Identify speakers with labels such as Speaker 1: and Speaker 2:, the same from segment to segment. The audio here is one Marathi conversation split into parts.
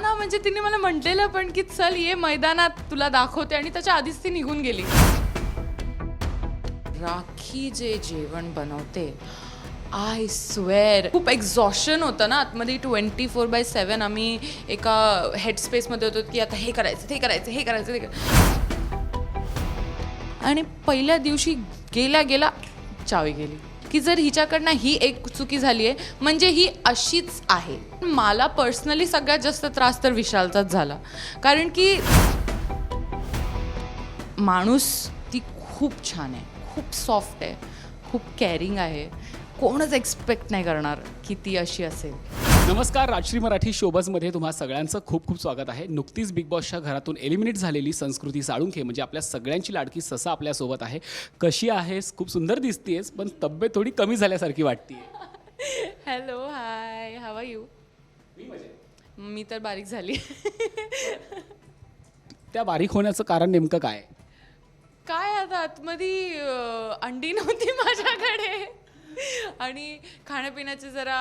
Speaker 1: ना म्हणजे तिने मला म्हटलेलं पण की चल ये मैदानात तुला दाखवते आणि त्याच्या आधीच ती निघून गेली. राखी जे जेवण बनवते आय स्वेअर खूप एक्झॉशन होतं ना आतमध्ये. 24/7 आम्ही एका हेडस्पेसमध्ये होतो की आता हे करायचं ते करायचं हे करायचं ते आणि पहिल्या दिवशी गेल्या गेला चावी गेली की जर हिच्याकडनं ही एक चुकी झाली आहे म्हणजे ही अशीच आहे. मला पर्सनली सगळ्यात जास्त त्रास तर विशालचाच झाला कारण की माणूस ती खूप छान आहे, खूप सॉफ्ट आहे, खूप केअरिंग आहे. कोणच एक्सपेक्ट नाही करणार की ती अशी असेल.
Speaker 2: नमस्कार, राजश्री मराठी शोबजमध्ये तुम्हा सगळ्यांचं खूप खूप स्वागत आहे. नुकतीच बिग बॉसच्या घरातून एलिमिनेट झालेली संस्कृती साळुंखे म्हणजे आपल्या सगळ्यांची लाडकी ससा आपल्यासोबत आहे. कशी आहेस? खूप सुंदर दिसतीयेस, पण तब्येत थोडी कमी झाल्यासारखी वाटतीये.
Speaker 1: Hello, hi, how are you? मी तर बारीक झाली.
Speaker 2: त्या बारीक होण्याचं कारण नेमकं काय?
Speaker 1: काय आता आतमध्ये अंडी नव्हती माझ्याकडे आणि खाण्यापिण्याचं जरा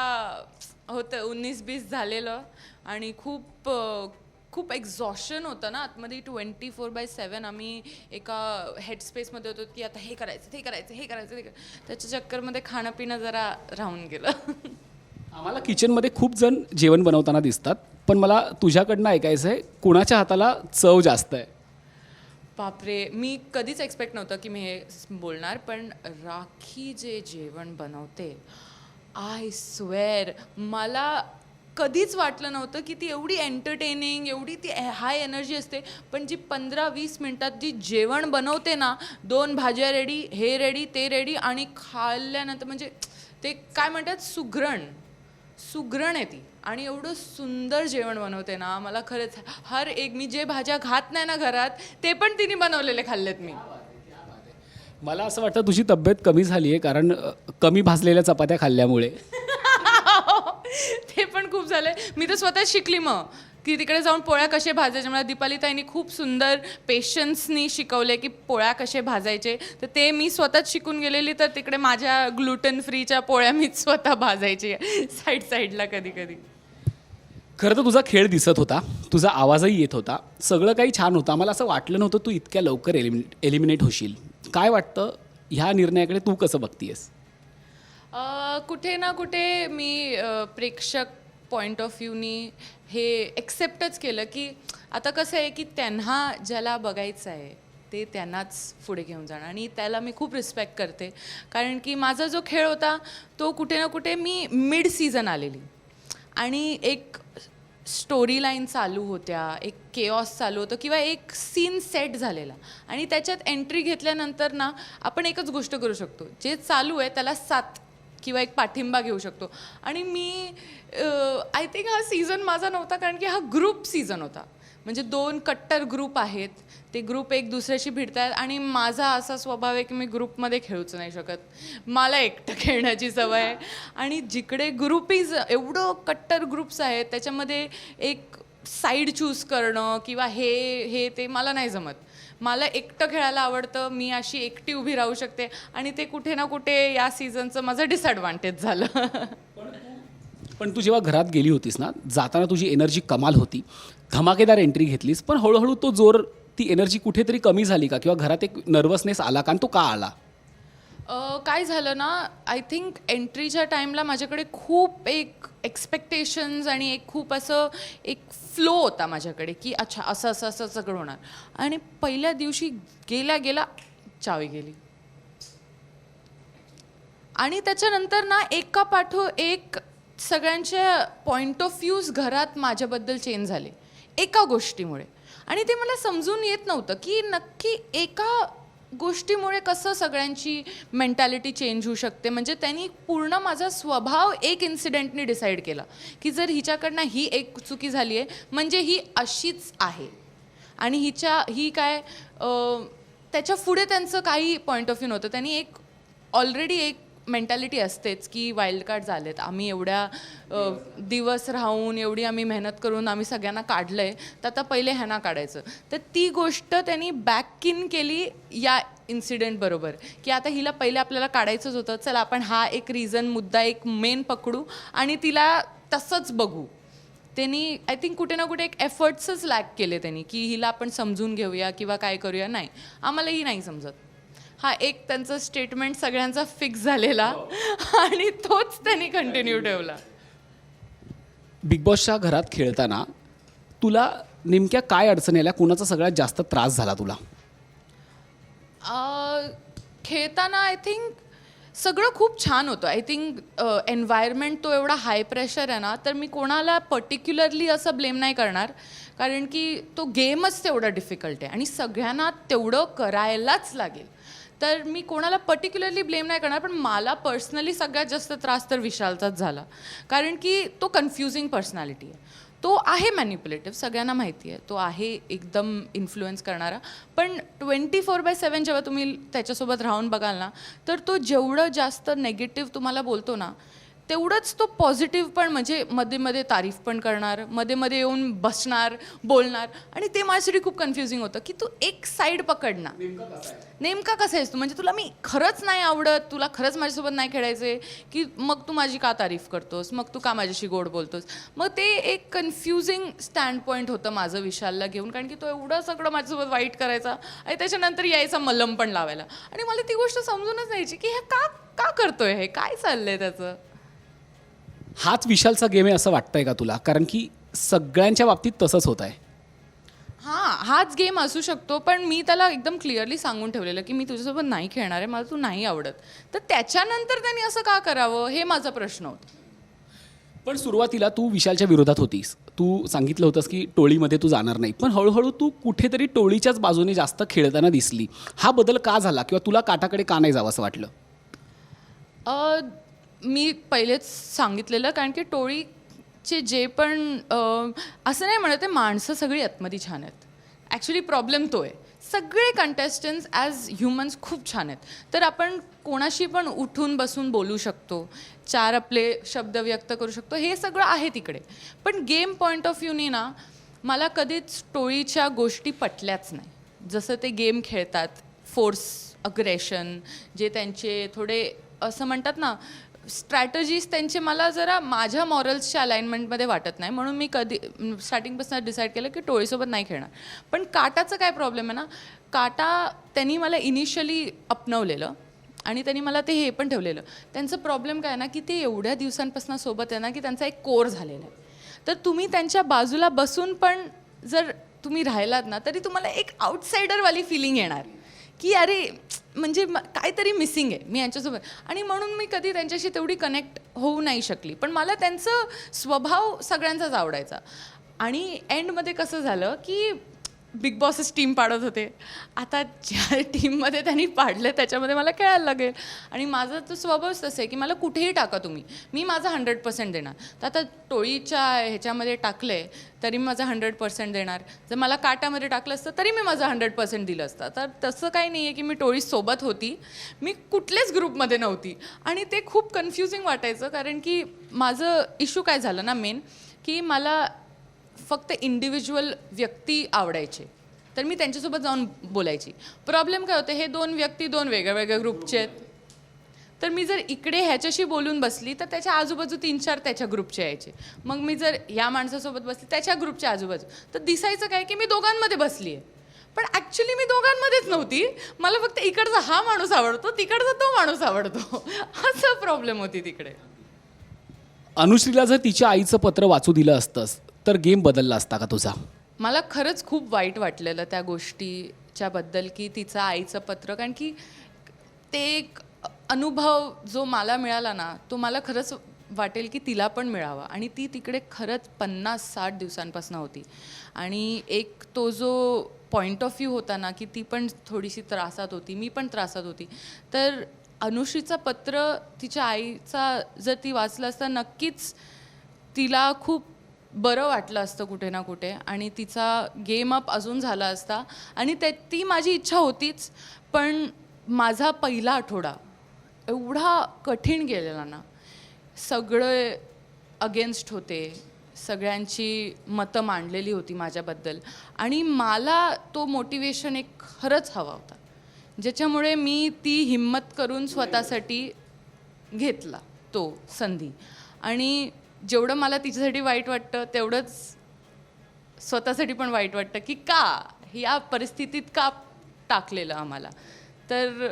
Speaker 1: होतं 19-20 झालेलं आणि खूप एक्झॉशन होतं ना आतमध्ये. 24/7 आम्ही एका हेडस्पेसमध्ये होतो की आता हे करायचं ते करायचं हे करायचं ते त्याच्या चक्करमध्ये खाणं पिणं जरा राहून गेलं.
Speaker 2: आम्हाला किचनमध्ये खूप जण जेवण बनवताना दिसतात, पण मला तुझ्याकडनं ऐकायचं आहे, कुणाच्या हाताला चव जास्त आहे?
Speaker 1: बापरे, मी कधीच एक्सपेक्ट नव्हतं की मी हे बोलणार, पण राखी जे जेवण बनवते आय स्वेअर मला कधीच वाटलं नव्हतं की ती एवढी एंटरटेनिंग, एवढी ती हाय एनर्जी असते. पण जी 15-20 मिनटात जी जेवण बनवते ना, 2 भाज्या रेडी, हे रेडी ते रेडी आणि खाल्ल्यानंतर म्हणजे ते काय म्हणतात सुगरण आहे ती आणि एवढं सुंदर जेवण बनवते ना. मला खरंच हर एक मी जे भाज्या खात नाही ना घरात ते पण तिने बनवलेले खाल्लेत मी.
Speaker 2: मला असं वाटतं तुझी तब्येत कमी झाली आहे कारण कमी भाजलेल्या चपात्या खाल्ल्यामुळे.
Speaker 1: ते पण खूप झालंय. मी तर स्वतः शिकली मग की तिकडे जाऊन पोळ्या कसे भाजायचे. मला दीपाली ताईंनी खूप सुंदर पेशन्सनी शिकवले की पोळ्या कसे भाजायचे, तर ते मी स्वतःच शिकून गेलेली. तर तिकडे माझ्या ग्लुटन फ्रीच्या पोळ्या मीच स्वतः भाजायची साईडला कधी कधी.
Speaker 2: खरं तर तुझा खेळ दिसत होता, तुझा आवाजही येत होता, सगळं काही छान होतं. मला असं वाटलं नव्हतं तू इतक्या लवकर एलिमिनेट होशील. काय वाटतं ह्या निर्णयाकडे तू कसं बघतीयस?
Speaker 1: कुठे ना कुठे मी प्रेक्षक पॉईंट ऑफ व्ह्यूनी हे एक्सेप्टच केलं की आता कसं आहे की त्यांना ज्याला बघायचं आहे ते त्यांनाच पुढे घेऊन जाणार आणि त्याला मी खूप रिस्पेक्ट करते. कारण की माझा जो खेळ होता तो कुठे ना कुठे मी मिड सीझन आलेली आणि एक स्टोरी लाईन चालू होत्या, एक केऑस चालू होतं किंवा एक सीन सेट झालेला आणि त्याच्यात एंट्री घेतल्यानंतर ना आपण एकच गोष्ट करू शकतो, जे चालू आहे त्याला साथ किंवा एक पाठिंबा घेऊ शकतो. आणि मी आय थिंक हा सीझन माझा नव्हता कारण की हा ग्रुप सीझन होता. म्हणजे 2 कट्टर ग्रुप आहेत, ते ग्रुप एक दुसऱ्याशी भिडत आहेत आणि माझा असा स्वभाव आहे की मी ग्रुपमध्ये खेळूच नाही शकत. मला एकटं खेळण्याची सवय आहे आणि जिकडे ग्रुपीज एवढं कट्टर ग्रुप्स आहेत त्याच्यामध्ये एक साईड चूज करणं किंवा हे ते मला नाही जमत. मला एकटं खेळायला आवडतं. मी अशी एकटी उभी राहू शकते आणि ते कुठे ना कुठे या सीझनचं माझं डिसॲडव्हान्टेज झालं.
Speaker 2: पण तू जेव्हा घरात गेली होतीस ना, जाताना तुझी एनर्जी कमाल होती, धमाकेदार एंट्री घेतलीस, पण हळूहळू तो जोर, ती एनर्जी कुठेतरी कमी झाली का? किंवा घरात एक नर्वसनेस आला का? आणि तो का आला?
Speaker 1: काय झालं ना, आय थिंक एंट्रीच्या टाईमला माझ्याकडे खूप एक एक्सपेक्टेशन्स आणि एक खूप असं एक फ्लो होता माझ्याकडे की अच्छा असं असं असं सगळं होणार. आणि पहिल्या दिवशी गेल्या गेला चावी गेली आणि त्याच्यानंतर ना एका पाठो सगळ्यांच्या पॉईंट ऑफ व्ह्यूज घरात माझ्याबद्दल चेंज झाले एका गोष्टीमुळे. आणि ते मला समजून येत नव्हतं की नक्की एका गोष्टीमुळे कसं सगळ्यांची मेंटॅलिटी चेंज होऊ शकते. म्हणजे त्यांनी पूर्ण माझा स्वभाव एक इन्सिडेंटनी डिसाईड केला की जर हिच्याकडनं ही एक चुकी झाली आहे म्हणजे ही अशीच आहे आणि ही काय त्याच्या पुढे त्यांचं काही पॉईंट ऑफ व्ह्यू नव्हतं. त्यांनी एक ऑलरेडी एक मेंटॅलिटी असतेच की वाईल्ड कार्ड झालेत, आम्ही एवढ्या दिवस राहून एवढी आम्ही मेहनत करून आम्ही सगळ्यांना काढलं आहे, तर आता पहिले ह्यांना काढायचं. तर ती गोष्ट त्यांनी बॅक इन केली या इन्सिडेंट बरोबर की आता हिला पहिले आपल्याला काढायचंच होतं, चला आपण हा एक रिझन मुद्दा एक मेन पकडू आणि तिला तसंच बघू. त्यांनी आय थिंक कुठे ना कुठे एक एफर्ट्सच लॅक केले त्यांनी की हिला आपण समजून घेऊया किंवा काय करूया. नाही, आम्हालाही नाही समजत. हा एक त्यांचा स्टेटमेंट सगळ्यांचा फिक्स झालेला आणि तोच त्यांनी कंटिन्यू ठेवला.
Speaker 2: बिग बॉसच्या घरात खेळताना तुला नेमक्या काय अडचणी आल्या, कुणाचा सगळ्यात जास्त त्रास झाला तुला?
Speaker 1: खेळताना आय थिंक सगळं खूप छान होतं. आय थिंक एन्व्हायरमेंट तो एवढा हाय प्रेशर आहे ना, तर मी कोणाला पर्टिक्युलरली असं ब्लेम नाही करणार, कारण की तो गेमच तेवढा डिफिकल्ट आहे आणि सगळ्यांना तेवढं करायलाच लागेल. तर मी कोणाला पर्टिक्युलरली ब्लेम नाही करणार, पण मला पर्सनली सगळ्यात जास्त त्रास तर विशालचाच झाला, कारण की तो कन्फ्युजिंग पर्सनॅलिटी आहे. तो आहे मॅनिप्युलेटिव्ह, सगळ्यांना माहिती आहे. तो आहे एकदम इन्फ्लुएन्स करणारा, पण 24/7 जेव्हा तुम्ही त्याच्यासोबत राहून बघाल ना, तर तो जेवढं जास्त नेगेटिव्ह तुम्हाला बोलतो ना, तेवढंच तो पॉझिटिव्ह पण, म्हणजे मध्ये मध्ये तारीफ पण करणार, मध्ये मध्ये येऊन बसणार, बोलणार. आणि ते माझ्यासाठी खूप कन्फ्युजिंग होतं की तू एक साईड पकड ना, नेमका कसं आहेस तू. म्हणजे तुला मी खरंच नाही आवडत, तुला खरंच माझ्यासोबत नाही खेळायचं की मग तू माझी का तारीफ करतोस, मग तू का माझ्याशी गोड बोलतोस. मग ते एक कन्फ्युजिंग स्टँड पॉईंट होतं माझं विशालला घेऊन, कारण की तो एवढं सगळं माझ्यासोबत वाईट करायचा आणि त्याच्यानंतर यायचा मलम पण लावायला. आणि मला ती गोष्ट समजूनच यायची की हे का करतोय, हे काय चाललंय त्याचं.
Speaker 2: हाच विशालचा गेम आहे असं वाटतंय का तुला? कारण की सगळ्यांच्या बाबतीत तसंच होत आहे.
Speaker 1: हाच गेम असू शकतो, पण मी त्याला एकदम क्लिअरली सांगून ठेवलेलं की मी तुझ्यासोबत नाही खेळणार आहे, मला तू नाही आवडत. तर त्याच्यानंतर त्यांनी असं का करावं, हे माझा प्रश्न होता.
Speaker 2: पण सुरुवातीला तू विशालच्या विरोधात होतीस. तू सांगितलं होतंस की टोळीमध्ये तू जाणार नाही, पण हळूहळू तू कुठेतरी टोळीच्याच बाजूने जास्त खेळताना दिसली. हा बदल का झाला, किंवा तुला काटाकडे का नाही जावं असं वाटलं?
Speaker 1: मी पहिलेच सांगितलेलं, कारण की टोळीचे जे पण असं नाही म्हणत आहे माणसं सगळी आतमध्ये छान आहेत. ॲक्च्युली प्रॉब्लेम तो आहे. सगळे कंटेस्टंट्स ॲज ह्युमन्स खूप छान आहेत. तर आपण कोणाशी पण उठून बसून बोलू शकतो, चार आपले शब्द व्यक्त करू शकतो, हे सगळं आहे तिकडे. पण गेम पॉईंट ऑफ व्ह्यूनी ना, मला कधीच टोळीच्या गोष्टी पटल्याच नाही. जसं ते गेम खेळतात, फोर्स, अग्रेशन, जे त्यांचे थोडे असं म्हणतात ना स्ट्रॅटजीज, त्यांचे मला जरा माझ्या मॉरल्सच्या अलाइनमेंटमध्ये वाटत नाही. म्हणून मी कधी स्टार्टिंगपासून डिसाईड केलं की टोळीसोबत नाही खेळणार. पण काटाचं काय प्रॉब्लेम आहे ना, काटा त्यांनी मला इनिशियली अपनवलेलं आणि त्यांनी मला ते हे पण ठेवलेलं. त्यांचं प्रॉब्लेम काय ना, की ते एवढ्या दिवसांपासून सोबत आहे ना, की त्यांचा एक कोर झालेला आहे. तर तुम्ही त्यांच्या बाजूला बसून पण जर तुम्ही राहिलात ना, तरी तुम्हाला एक आउटसाइडरवाली फिलिंग येणार की अरे म्हणजे काहीतरी मिसिंग आहे मी यांच्यासोबत. आणि म्हणून मी कधी त्यांच्याशी तेवढी कनेक्ट होऊ नाही शकली. पण मला त्यांचं स्वभाव सगळ्यांचाच आवडायचा. आणि एंडमध्ये कसं झालं की बिग बॉसच टीम पाडत होते. आता ज्या टीममध्ये त्यांनी पाडलं त्याच्यामध्ये मला खेळायला लागेल. आणि माझा तो स्वभावच तसं आहे की मला कुठेही टाका तुम्ही, मी माझा 100% देणार. तर आता टोळीच्या ह्याच्यामध्ये टाकलं आहे तरी मी माझा 100% देणार. जर मला काटामध्ये टाकलं असतं तरी मी माझा 100% दिलं असतं. तर तसं काही नाही आहे की मी टोळीसोबत होती, मी कुठल्याच ग्रुपमध्ये नव्हती. आणि ते खूप कन्फ्युजिंग वाटायचं, कारण की माझं इश्यू काय झालं ना मेन, की मला फक्त इंडिव्हिज्युअल व्यक्ती आवडायचे, तर मी त्यांच्यासोबत जाऊन बोलायची. प्रॉब्लेम काय होते, हे दोन व्यक्ती दोन वेगळ्या वेगळ्या ग्रुपचे आहेत. तर मी जर इकडे ह्याच्याशी बोलून बसली तर त्याच्या आजूबाजू 3-4 त्याच्या ग्रुपचे यायचे. मग मी जर या माणसासोबत बसली त्याच्या ग्रुपच्या आजूबाजू, तर दिसायचं काय की मी दोघांमध्ये बसली आहे. पण ॲक्च्युली मी दोघांमध्येच नव्हती. मला फक्त इकडचा हा माणूस आवडतो, तिकडचा तो माणूस आवडतो, असं प्रॉब्लेम होती तिकडे.
Speaker 2: अनुश्रीला जर तिच्या आईचं पत्र वाचू दिलं असतंस तर गेम बदलला असता का तुझा?
Speaker 1: मला खरंच खूप वाईट वाटलेलं त्या गोष्टीच्याबद्दल, की तिचं आईचं पत्र, कारण की ते एक अनुभव जो मला मिळाला ना, तो मला खरंच वाटेल की तिला पण मिळावा. आणि ती तिकडे खरंच 50-60 दिवसांपासून होती. आणि एक तो जो पॉईंट ऑफ व्ह्यू होता ना, की ती पण थोडीशी त्रासात होती, मी पण त्रासात होती. तर अनुश्रीचं पत्र तिच्या आईचा जर ती वाचलं असतं, नक्कीच तिला खूप बरं वाटलं असतं कुठे ना कुठे, आणि तिचा गेम अप अजून झाला असता. आणि ती माझी इच्छा होतीच. पण माझा पहिला आठवडा एवढा कठीण गेलेला ना, सगळे अगेन्स्ट होते, सगळ्यांची मतं मांडलेली होती माझ्याबद्दल. आणि मला तो मोटिवेशन एक खरंच हवा होता, ज्याच्यामुळे मी ती हिम्मत करून स्वतःसाठी घेतला तो संधी. आणि जेवढं मला तिच्यासाठी वाईट वाटतं तेवढंच स्वतःसाठी पण वाईट वाटतं की का या परिस्थितीत का टाकलेलं आम्हाला. तर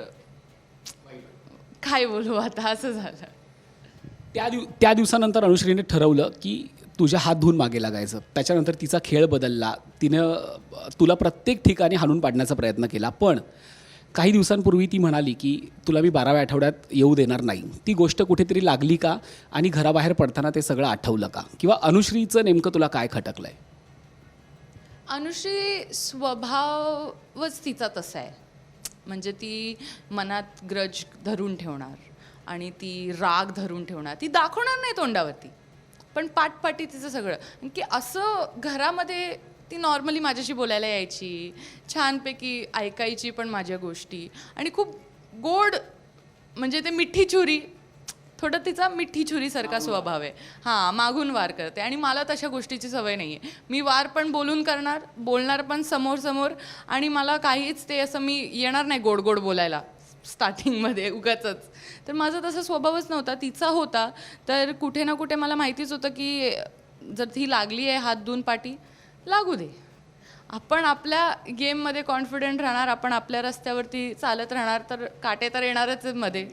Speaker 1: काय बोलू आता, असं झालं.
Speaker 2: त्या दिवसानंतर अनुश्रीने ठरवलं की तुझ्या हात धुवून मागे लागायचं. त्याच्यानंतर तिचा खेळ बदलला. तिनं तुला प्रत्येक ठिकाणी हाणून पाडण्याचा प्रयत्न केला. पण काही दिवसांपूर्वी ती म्हणाली की तुला मी 12व्या आठवड्यात येऊ देणार नाही. ती गोष्ट कुठेतरी लागली का? आणि घराबाहेर पडताना ते सगळं आठवलं का? किंवा अनुश्रीचं नेमकं तुला काय खटकलं आहे?
Speaker 1: अनुश्री स्वभावच तिचा तसा आहे. म्हणजे ती मनात ग्रज धरून ठेवणार आणि ती राग धरून ठेवणार. ती दाखवणार नाही तोंडावरती, पण पाठपाठी तिचं सगळं. की असं घरामध्ये ती नॉर्मली माझ्याशी बोलायला यायची, छानपैकी ऐकायची पण माझ्या गोष्टी, आणि खूप गोड, म्हणजे ते मिठी छुरी, थोडं तिचा मिठी छुरीसारखा स्वभाव आहे. हां, मागून वार करते, आणि मला तशा गोष्टीची सवय नाही आहे. मी वार पण बोलणार पण समोर, आणि मला काहीच ते असं मी येणार नाही गोड गोड बोलायला स्टार्टिंगमध्ये उगाचच. तर माझा तसा स्वभावच नव्हता, तिचा होता. तर कुठे ना कुठे मला माहितीच होतं की जर ती लागली आहे हात धुवून पाठी, लागू दे. आपण आपल्या गेममध्ये कॉन्फिडंट राहणार, आपण आपल्या रस्त्यावरती चालत राहणार, तर काटे तर येणारच आहेत मध्ये.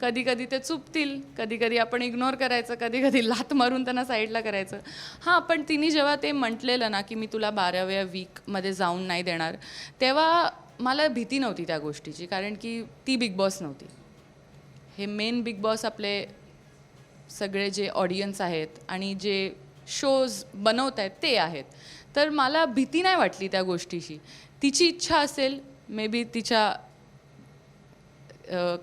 Speaker 1: कधी कधी ते चुपतील, कधी कधी आपण इग्नोर करायचं, कधी कधी लाथ मारून त्यांना साईडला करायचं. हां, पण तिने जेव्हा ते म्हटलेलं ना की मी तुला 12व्या वीकमध्ये जाऊन नाही देणार, तेव्हा मला भीती नव्हती त्या गोष्टीची, कारण की ती बिग बॉस नव्हती. हे मेन बिग बॉस आपले सगळे जे ऑडियन्स आहेत आणि जे शोज बनवत आहेत ते आहेत. तर मला भीती नाही वाटली त्या गोष्टीची. तिची इच्छा असेल, मे बी तिच्या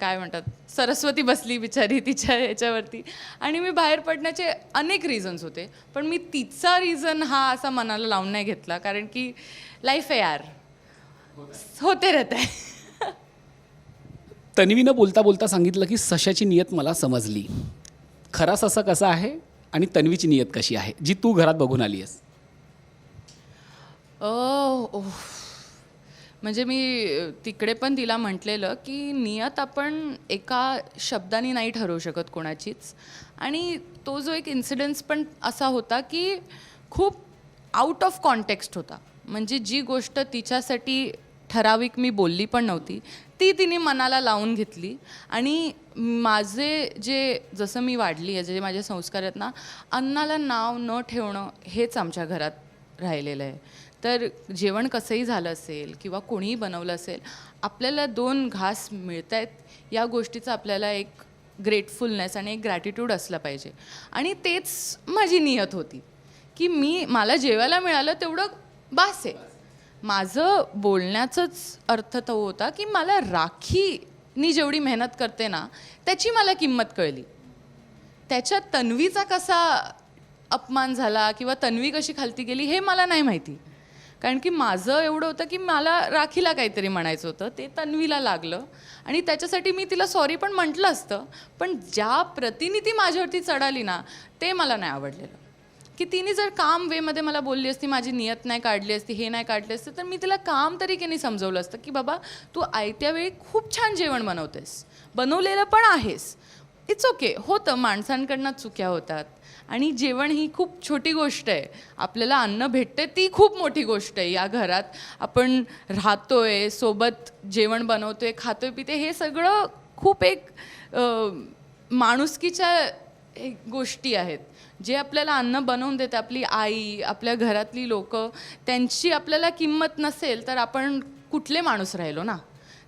Speaker 1: काय म्हणतात, सरस्वती बसली बिचारी तिच्या ह्याच्यावरती, आणि मी बाहेर पडण्याचे अनेक रिझन्स होते, पण मी तिचा रिझन हा असा मनाला लावून नाही घेतला, कारण की लाईफ आहे यार, होते रहता है.
Speaker 2: तन्वीनं बोलता बोलता सांगितलं की सशाची नियत मला समजली. खरा ससा कसा आहे आणि तन्वीची नियत कशी आहे, जी तू घरात बघून आली आहेस?
Speaker 1: म्हणजे मी तिकडे पण तिला म्हटलेलं की नियत आपण एका शब्दाने नाही ठरवू शकत कोणाचीच. आणि तो जो एक इन्सिडन्स पण असा होता की खूप आउट ऑफ कॉन्टेक्स्ट होता. म्हणजे जी गोष्ट तिच्यासाठी ठराविक मी बोलली पण नव्हती, ती तिने मनाला लावून घेतली. आणि माझे जे, जसं मी वाढली आहे, जे माझे संस्कार आहेत ना, अन्नाला नाव न ठेवणं हेच आमच्या घरात राहिलेलं आहे. तर जेवण कसंही झालं असेल किंवा कोणीही बनवलं असेल, आपल्याला 2 घास मिळत आहेत या गोष्टीचा आपल्याला एक ग्रेटफुलनेस आणि एक ग्रॅटिट्यूड असलं पाहिजे. आणि तेच माझी नियत होती की मला जेवायला मिळालं तेवढं बास आहे. माझं बोलण्याचाच अर्थ तो होता की मला राखीनी जेवढी मेहनत करते ना, त्याची मला किंमत कळली. त्याच्यात तन्वीचा कसा अपमान झाला किंवा तन्वी कशी खालती गेली हे मला नाही माहिती, कारण की माझं एवढं होतं की मला राखीला काहीतरी म्हणायचं होतं, ते तन्वीला लागलं, आणि त्याच्यासाठी मी तिला सॉरी पण म्हटलं असतं. पण ज्या प्रतिनिधी माझ्यावरती चढाली ना, ते मला नाही आवडलेलं. की तिने जर काम वेमध्ये मला बोलली असती, माझी नियत नाही काढली असती, हे नाही काढले असते, तर मी तिला काम तरीकेने समजवलं असतं की बाबा तू आयत्या वेळी खूप छान जेवण बनवतेस, बनवलेलं पण आहेस, इट्स ओके. होतं, माणसांकडनं चुक्या होतात, आणि जेवण ही खूप छोटी गोष्ट आहे. आपल्याला अन्न भेटते ती खूप मोठी गोष्ट आहे. या घरात आपण राहतोय, सोबत जेवण बनवतोय, खातोय, पिते, हे सगळं खूप एक माणुसकीच्या गोष्टी आहेत. जे आपल्याला अन्न बनवून देते आपली आई, आपल्या घरातली लोकं, त्यांची आपल्याला किंमत नसेल तर आपण कुठले माणूस राहिलो ना.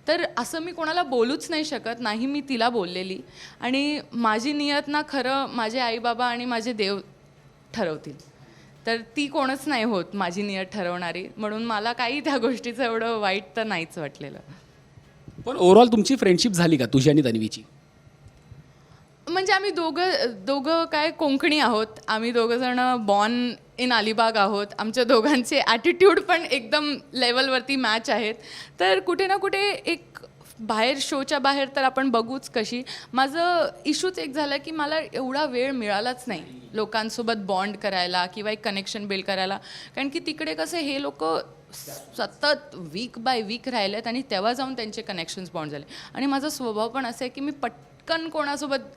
Speaker 1: तर असं मी कोणाला बोलूच नाही शकत, नाही मी तिला बोललेली. आणि माझी नियत ना खरं माझे आईबाबा आणि माझे देव ठरवतील, तर ती कोणच नाही होत माझी नियत ठरवणारी. म्हणून मला काही त्या गोष्टीचं एवढं वाईट तर नाहीच वाटलेलं.
Speaker 2: पण ओव्हरऑल तुमची फ्रेंडशिप झाली का तुझी आणि तन्वीची?
Speaker 1: म्हणजे आम्ही दोघं काय कोंकणी आहोत, आम्ही दोघंजण बॉर्न इन अलिबाग आहोत. आमच्या दोघांचे ॲटिट्यूड पण एकदम लेवलवरती मॅच आहेत. तर कुठे ना कुठे एक बाहेर, शोच्या बाहेर तर आपण बघूच कशी. माझं इश्यूच एक झालं की मला एवढा वेळ मिळालाच नाही लोकांसोबत बॉन्ड करायला किंवा एक कनेक्शन बिल्ड करायला. कारण की तिकडे कसं हे लोक सतत वीक बाय वीक राहिलेत आणि तेव्हा जाऊन त्यांचे कनेक्शन्स बॉन्ड झाले. आणि माझा स्वभाव पण असा आहे की मी पटकन कोणासोबत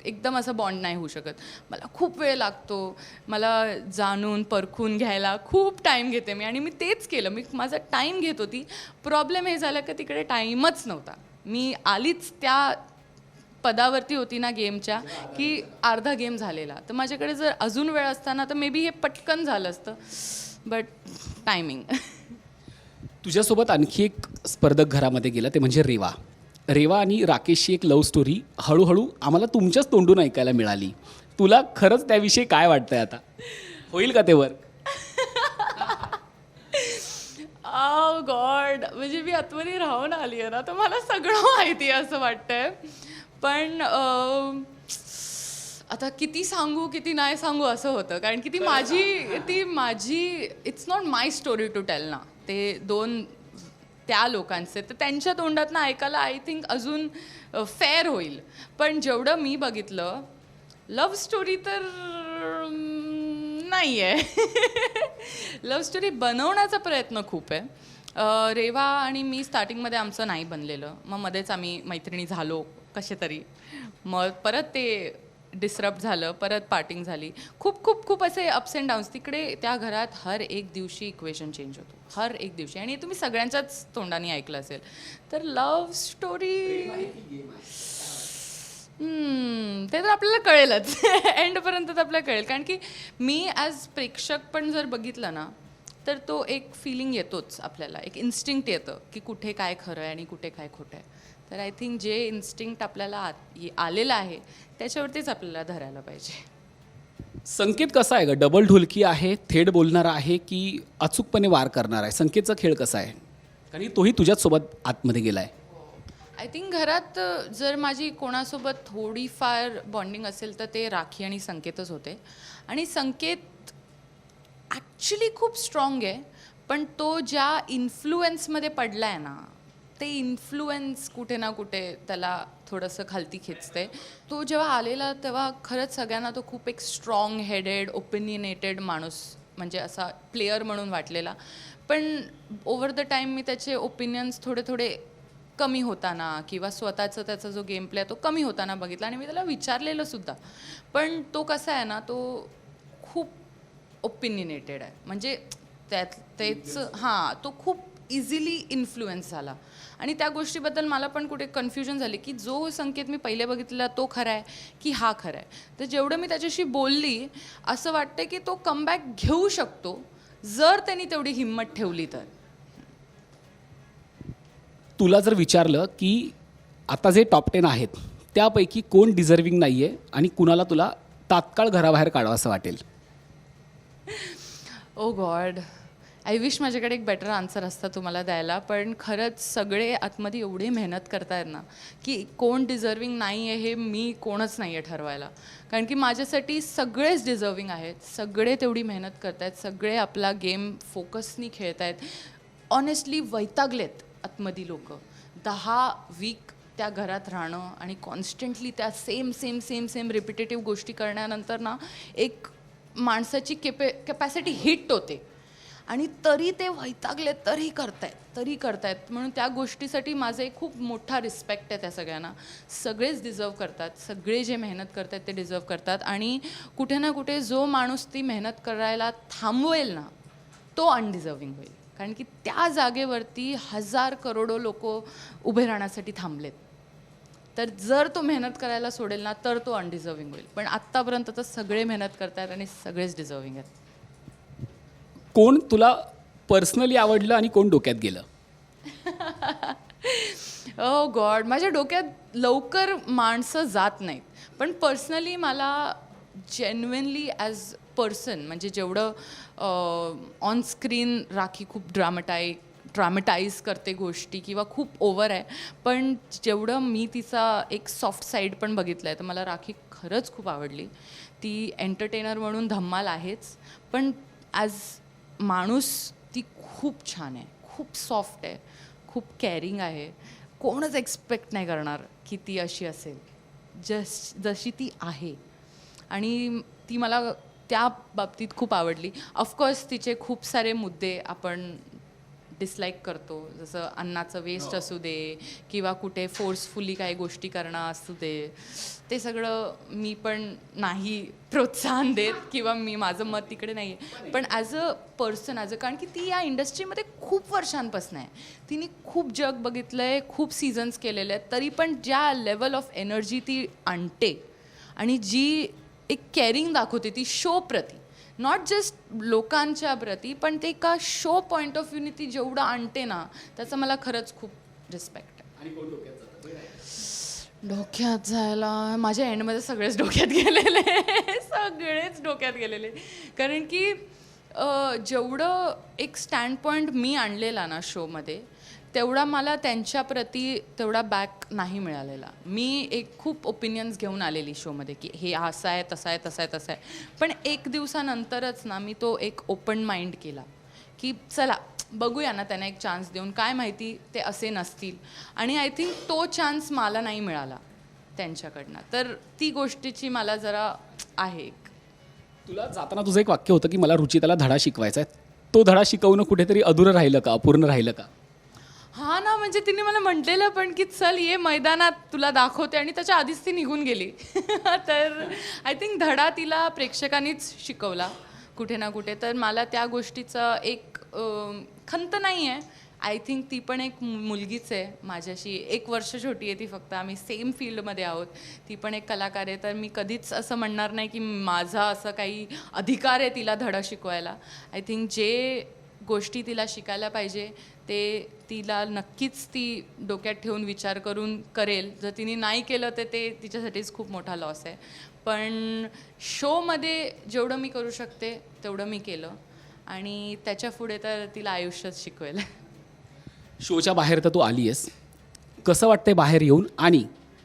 Speaker 1: एकदम असं बॉन्ड नाही होऊ शकत. मला खूप वेळ लागतो, मला जाणून परखून घ्यायला खूप टाईम घेते मी, आणि मी तेच केलं. मी माझा टाईम घेत होती. प्रॉब्लेम हे झाला की तिकडे टाईमच नव्हता. मी आलीच त्या पदावरती होती ना गेमच्या, की अर्धा गेम झालेला. तर माझ्याकडे जर अजून वेळ असताना तर मे बी हे पटकन झालं असतं, बट टायमिंग.
Speaker 2: तुझ्यासोबत आणखी एक स्पर्धक घरामध्ये गेला, ते म्हणजे रेवा. रेवा आणि राकेशची एक लव्ह स्टोरी हळूहळू आम्हाला तुमच्याच तोंडून ऐकायला मिळाली. तुला खरंच त्याविषयी काय वाटतंय आता? होईल का ते वर्क?
Speaker 1: गॉड, म्हणजे मी आतमध्ये राहून आली आहे ना, तर मला सगळं माहिती आहे असं वाटतंय. पण आता किती सांगू किती नाही सांगू असं होतं, कारण की ती माझी it's not my story to tell ना. ते दोन त्या लोकांचे, तर त्यांच्या तोंडातनं ऐकायला आय थिंक अजून फेअर होईल. पण जेवढं मी बघितलं, लव्ह स्टोरी तर नाही आहे. लव्ह स्टोरी बनवण्याचा प्रयत्न खूप आहे. रेवा आणि मी स्टार्टिंगमध्ये आमचं नाही बनलेलं, मग मध्येच आम्ही मैत्रिणी झालो कसे तरी, मग परत ते डिस्टर्ब झालं, परत पार्टिंग झाली, खूप खूप खूप असे अप्स अँड डाऊन्स. तिकडे त्या घरात हर एक दिवशी इक्वेशन चेंज होतो, हर एक दिवशी, आणि तुम्ही सगळ्यांच्याच तोंडाने ऐकलं असेल. तर लव्ह स्टोरी ते तर आपल्याला कळेलच. एंडपर्यंत तर आपल्याला कळेल, कारण की मी ॲज प्रेक्षक पण जर बघितलं ना, तर तो एक फिलिंग येतोच आपल्याला, एक इन्स्टिंक्ट येतं की कुठे काय खरं आहे आणि कुठे काय खोटं आहे. तर आय थिंक जे इन्स्टिंक्ट आपल्याला आलेलं आहे त्याच्यावरतीच आपल्याला धरायला पाहिजे.
Speaker 2: संकेत कसा आहे ग? डबल ढोलकी आहे, थेट बोलणारा आहे, की अचूकपणे वार करणार आहे? संकेतचा खेळ कसा आहे? कारण तोही तुझ्याच सोबत आतमध्ये गेलाय.
Speaker 1: आय थिंक घरात जर माझी कोणासोबत थोडीफार बॉन्डिंग असेल तर ते राखी आणि संकेतच होते. आणि संकेत ॲक्च्युली खूप स्ट्रॉंग आहे, पण तो ज्या इन्फ्लुएन्समध्ये पडला आहे ना, ते इन्फ्लुएन्स कुठे ना कुठे त्याला थोडंसं खालती खेचते. तो जेव्हा आलेला तेव्हा खरंच सगळ्यांना तो खूप एक स्ट्रॉंग हेडेड ओपिनियनेटेड माणूस, म्हणजे असा प्लेयर म्हणून वाटलेला. पण ओव्हर द टाईम मी त्याचे ओपिनियन्स थोडे थोडे कमी होताना, किंवा स्वतःचा त्याचा जो गेम प्ले आहे तो कमी होताना बघितला, आणि मी त्याला विचारलेलं सुद्धा. पण तो कसा आहे ना, तो खूप ओपिनियनेटेड आहे, म्हणजे तेच हां, तो खूप इझिली इन्फ्लुएन्स झाला. आणि त्या गोष्टीबद्दल मला पण कुठे कन्फ्युजन झाली की जो संकेत मी पहिले बघितलेला तो खरा आहे की हा खरा आहे. तर जेवढं मी त्याच्याशी बोलली, असं वाटतं की तो कमबॅक घेऊ शकतो जर त्यांनी तेवढी हिंमत ठेवली तर.
Speaker 2: तुला जर विचारलं की आता जे टॉप 10 आहेत त्यापैकी कोण डिझर्विंग नाही आहे आणि कुणाला तुला तात्काळ घराबाहेर काढावं असं वाटेल?
Speaker 1: ओ गॉड, आय विश माझ्याकडे एक बेटर आन्सर असता तुम्हाला द्यायला. पण खरंच सगळे आतमध्ये एवढी मेहनत करतायत ना, की कोण डिझर्विंग नाही आहे हे मी कोणच नाही आहे ठरवायला. कारण की माझ्यासाठी सगळेच डिझर्विंग आहेत, सगळे तेवढी मेहनत करत आहेत, सगळे आपला गेम फोकसनी खेळत आहेत. ऑनेस्टली वैतागलेत आतमध्ये लोक. 10 वीक त्या घरात राहणं आणि कॉन्स्टंटली त्या same same same same repetitive गोष्टी करण्यानंतर ना, एक माणसाची कॅपॅसिटी हिट होते. आणि तरी ते वैतागलेत, तरी करतायत. म्हणून त्या गोष्टीसाठी माझा एक खूप मोठा रिस्पेक्ट आहे त्या सगळ्यांना. सगळेच डिझर्व करतात, सगळे जे मेहनत करतात ते डिझर्व करतात. आणि कुठे ना कुठे जो माणूस ती मेहनत करायला थांबवेल ना, तो अनडिझर्विंग होईल. कारण की त्या जागेवरती 1000 करोडो लोक उभे राहण्यासाठी थांबलेत. तर जर तो मेहनत करायला सोडेल ना, तर तो अनडिझर्विंग होईल. पण आत्तापर्यंत तर सगळे मेहनत करतात आणि सगळेच डिझर्विंग आहेत.
Speaker 2: कोण तुला पर्सनली आवडलं आणि कोण डोक्यात गेलं?
Speaker 1: ओ गॉड, माझ्या डोक्यात लवकर माणसं जात नाहीत. पण पर्सनली मला जेन्युइनली ॲज पर्सन, म्हणजे जेवढं ऑन स्क्रीन राखी खूप ड्रामटाईज करते गोष्टी किंवा खूप ओव्हर आहे, पण जेवढं मी तिचा एक सॉफ्ट साईड पण बघितलं आहे, तर मला राखी खरंच खूप आवडली. ती एंटरटेनर म्हणून धम्माल आहेच, पण ॲज माणूस ती खूप छान आहे, खूप सॉफ्ट आहे, खूप केअरिंग आहे. कोणच एक्सपेक्ट नाही करणार की ती अशी असेल, जशी ती आहे. आणि ती मला त्या बाबतीत खूप आवडली. ऑफकोर्स तिचे खूप सारे मुद्दे आपण डिसलाईक करतो, जसं अन्नाचं वेस्ट असू दे किंवा कुठे फोर्सफुली काही गोष्टी करणं असू दे, ते सगळं मी पण नाही प्रोत्साहन देत किंवा मी माझं मत तिकडे नाही आहे. पण ॲज अ पर्सन, कारण की ती या इंडस्ट्रीमध्ये खूप वर्षांपासून आहे, तिने खूप जग बघितलं आहे, खूप सीझन्स केलेले आहेत, तरी पण ज्या लेवल ऑफ एनर्जी ती आणते आणि जी एक केअरिंग दाखवते ती शो प्रती, नॉट जस्ट लोकांच्या प्रती, पण ते एका शो पॉईंट ऑफ व्ह्यूने ती जेवढं आणते ना, त्याचं मला खरंच खूप रिस्पेक्ट आहे. डोक्यात जायला माझ्या एंडमध्ये सगळेच डोक्यात गेलेले, सगळेच डोक्यात गेलेले. कारण की जेवढं एक स्टँड पॉईंट मी आणलेला ना शोमध्ये, तेवढा मला त्यांच्याप्रती तेवढा बॅक नाही मिळालेला. मी एक खूप ओपिनियन्स घेऊन आलेली शोमध्ये की हे असं आहे, तसं आहे, तसं आहे, तसं आहे. पण एक दिवसानंतरच ना मी तो एक ओपन माइंड केला की चला बघूया ना त्यांना एक चान्स देऊन, काय माहिती ते असे नसतील. आणि आय थिंक तो चान्स मला नाही मिळाला त्यांच्याकडनं, तर ती गोष्टीची मला जरा आहे.
Speaker 2: तुला जाताना तुझं एक वाक्य होतं की मला रुचिताला धडा शिकवायचा आहे. तो धडा शिकवणं कुठेतरी अधुरं राहिलं का, अपूर्ण राहिलं का?
Speaker 1: हां ना, म्हणजे तिने मला म्हटलेलं पण की चल ये मैदानात तुला दाखवते, आणि त्याच्या आधीच ती निघून गेली. तर आय थिंक धडा तिला प्रेक्षकांनीच शिकवला कुठे ना कुठे. तर मला त्या गोष्टीचं एक खंत नाही आहे. आय थिंक ती पण एक मुलगीच आहे, माझ्याशी 1 वर्ष छोटी आहे ती फक्त. आम्ही सेम फील्डमध्ये आहोत, ती पण एक कलाकार आहे. तर मी कधीच असं म्हणणार नाही की माझा असं काही अधिकार आहे तिला धडा शिकवायला. आय थिंक जे गोष्टी तिला शिकायला पाहिजे ते तिला नक्कीच ती डोक्यात ठेवून विचार करून करेल. जर तिने नाही केलं तर ते तिच्यासाठीच खूप मोठा लॉस आहे. पण शोमध्ये जेवढं मी करू शकते तेवढं मी केलं, आणि त्याच्या पुढे तर तिला आयुष्यच शिकवेल.
Speaker 2: शोच्या बाहेर तर तू आली आहेस, कसं वाटतंय बाहेर येऊन? आणि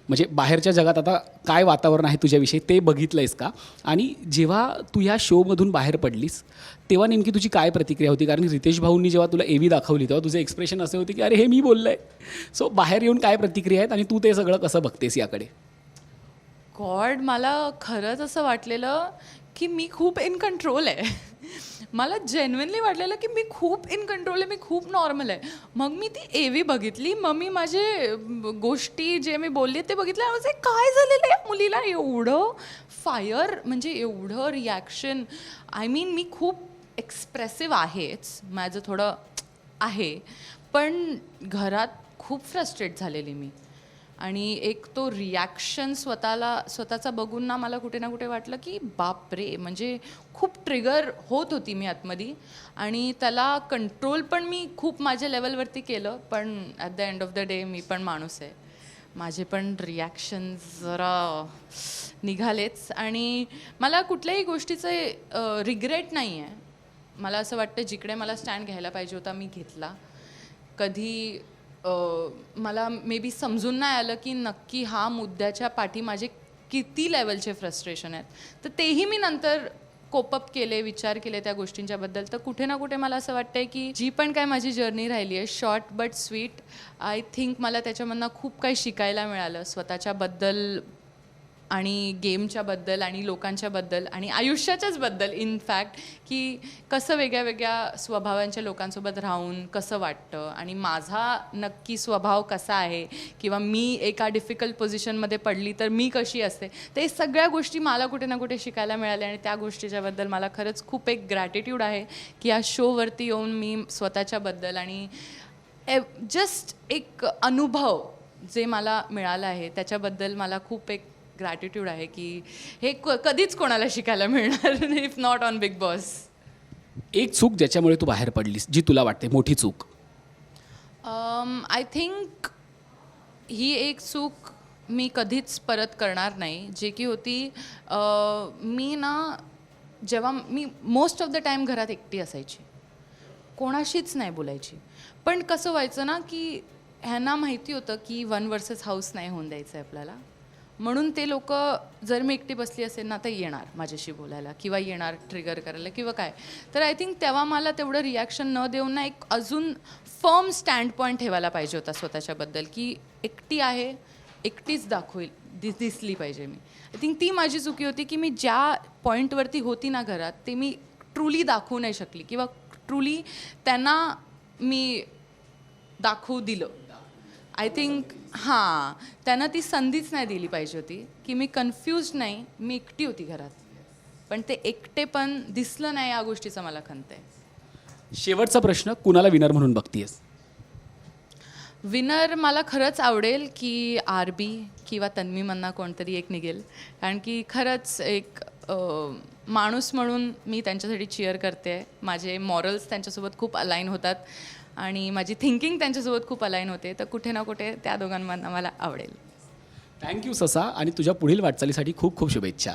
Speaker 2: म्हणजे बाहेरच्या जगात आता काय वातावरण आहे तुझ्याविषयी ते बघितलं आहेस का? आणि जेव्हा तू ह्या शोमधून बाहेर पडलीस तेव्हा नेमकी तुझी काय प्रतिक्रिया होती? कारण रितेश भाऊंनी जेव्हा तुला एवी दाखवली तेव्हा तुझे एक्सप्रेशन असे होते की अरे हे मी बोललं आहे. सो बाहेर येऊन काय प्रतिक्रिया आहेत आणि तू ते सगळं कसं बघतेस याकडे?
Speaker 1: गॉड, मला खरंच असं वाटलेलं की मी खूप इन कंट्रोल आहे. मला जेन्युइनली वाटलेलं की मी खूप इन कंट्रोल आहे, मी खूप नॉर्मल आहे. मग मी ती एवी बघितली, मग मी माझे गोष्टी जे मी बोलली ते बघितलं. म्हणजे काय झालेलं आहे मुलीला, एवढं फायर, म्हणजे एवढं रिॲक्शन. आय मीन मी खूप एक्सप्रेसिव्ह आहेच, माझं थोडं आहे, पण घरात खूप फ्रस्ट्रेट झालेली मी. आणि एक तो रिॲक्शन स्वतःचा बघून ना मला कुठे ना कुठे वाटलं की बापरे, म्हणजे खूप ट्रिगर होत होती मी आतमध्ये, आणि त्याला कंट्रोल पण मी खूप माझ्या लेवलवरती केलं. पण at the end of the day मी पण माणूस आहे, माझे पण रिॲक्शन जरा निघालेच. आणि मला कुठल्याही गोष्टीचं रिग्रेट नाही आहे. मला असं वाटतं जिकडे मला स्टँड घ्यायला पाहिजे होता मी घेतला. कधी मला मे बी समजून नाही आलं की नक्की हा मुद्द्याच्या पाठी माझे किती लेवलचे फ्रस्ट्रेशन आहेत, तर तेही मी नंतर कोपअप केले, विचार केले त्या गोष्टींच्याबद्दल. तर कुठे ना कुठे मला असं वाटतंय की जी पण काय माझी जर्नी राहिली आहे, short but sweet, I think मला त्याच्यामधनं खूप काही शिकायला मिळालं स्वतःच्याबद्दल आणि गेमच्याबद्दल आणि लोकांच्याबद्दल आणि आयुष्याच्याच बद्दल इनफॅक्ट, की कसं वेगळ्या वेगळ्या स्वभावांच्या लोकांसोबत राहून कसं वाटतं आणि माझा नक्की स्वभाव कसा आहे, किंवा मी एका डिफिकल्ट पोझिशनमध्ये पडली तर मी कशी असते. ते सगळ्या गोष्टी मला कुठे ना कुठे शिकायला मिळाल्या, आणि त्या गोष्टीच्याबद्दल मला खरंच खूप एक ग्रॅटिट्यूड आहे की या शोवरती येऊन मी स्वतःच्याबद्दल आणि जस्ट एक अनुभव जे मला मिळाला आहे त्याच्याबद्दल मला खूप एक ग्रॅटिट्यूड आहे की हे कधीच कोणाला शिकायला मिळणार if not on big boss.
Speaker 2: एक चूक ज्याच्यामुळे तू बाहेर पडलीस, जी तुला वाटते मोठी चूक?
Speaker 1: आय थिंक ही एक चूक मी कधीच परत करणार नाही, जे की होती मी ना जेव्हा मी मोस्ट ऑफ द टाईम घरात एकटी असायची, कोणाशीच नाही बोलायची. पण कसं व्हायचं ना की ह्यांना माहिती होतं की 1 वर्सेस हाऊस नाही होऊन द्यायचं आहे आपल्याला, म्हणून ते लोक जर मी एकटी बसली असेल ना तर येणार माझ्याशी बोलायला किंवा येणार ट्रिगर करायला किंवा काय. तर आय थिंक तेव्हा मला तेवढं रिॲक्शन न देऊन ना एक अजून फर्म स्टँड पॉईंट ठेवायला पाहिजे होता स्वतःच्याबद्दल, की एकटी आहे, एकटीच दिसली पाहिजे मी. आय थिंक ती माझी चुकी होती की मी ज्या पॉईंटवरती होती ना घरात, ते मी ट्रुली दाखवू नाही शकली किंवा ट्रुली त्यांना मी दाखवू दिलं. आय थिंक हां, त्यांना ती संधीच नाही दिली पाहिजे होती की मी कन्फ्यूज नाही, मी एकटी होती घरात. पण ते एकटेपण दिसलं नाही, या गोष्टीचं मला खंत आहे.
Speaker 2: शेवटचा प्रश्न, कुणाला विनर म्हणून बघतीयस?
Speaker 1: विनर मला खरंच आवडेल की आरबी किंवा तन्वी मन्ना कोणतरी एक निघेल. कारण की खरंच एक माणूस म्हणून मी त्यांच्यासाठी चीअर करते. माझे मॉरल्स त्यांच्यासोबत खूप अलाईन होतात आणि माझी थिंकिंग त्यांच्यासोबत खूप अलाईन होते. तर कुठे ना कुठे त्या दोघांमधनं मला आवडेल.
Speaker 2: थँक्यू ससा, आणि तुझ्या पुढील वाटचालीसाठी खूप खूप शुभेच्छा.